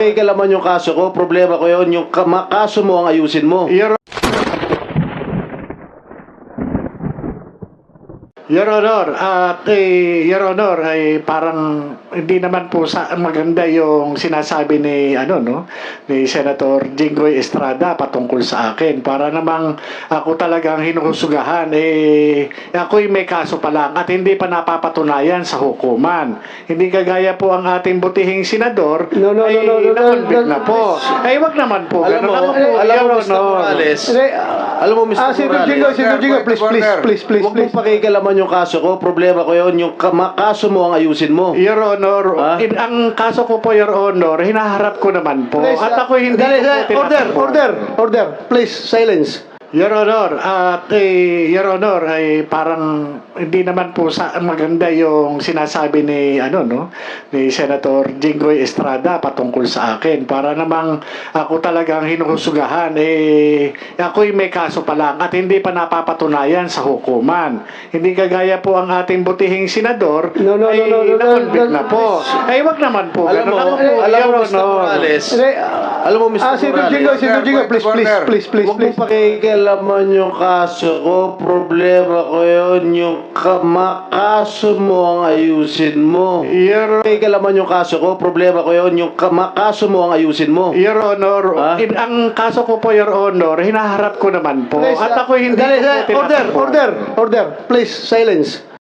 May kalaman yung kaso ko, problema ko yun, yung kaso mo ang ayusin mo. Your Honor, Your Honor, ay parang hindi naman po maganda yung sinasabi ni ni Senator Jinggoy Estrada patungkol sa akin. Para namang ako talagang hinuhusugahan, ako'y may kaso pa lang at hindi pa napapatunayan sa hukuman. Hindi kagaya po ang ating butihing senador na-convict na po. Ay, wag naman po. Alam mo, Mr. Morales, alam mo, Mr. Morales, Senator Jingo, please. huwag mong pakikalaman yung kaso ko, problema ko yun, yung kaso mo ang ayusin mo. Your Honor, ang kaso ko po, Your Honor, hinaharap ko naman po. At ako hindi Order. Please, silence. Your Honor, Your Honor, ay parang hindi naman po maganda yung sinasabi ni ni Senator Jinggoy Estrada patungkol sa akin. Para namang ako talagang hinuhusugahan, ako'y may kaso pa lang at hindi pa napapatunayan sa hukuman. Hindi kagaya po ang ating butihing senador na-convict na po. Ay, wag naman po. Alam mo, Mr. Morales, alam mo, Mr. Morales, Senator Jingo, please. huwag mong pakikalaman yung kaso ko, problema ko yun, yung kaso mo ang ayusin mo. Pakikalaman yung kaso ko, problema ko yun, yung kaso mo ang ayusin mo. Your Honor, ang kaso ko po, Your Honor, hinaharap ko naman po. At ako hindi Order. Please, silence.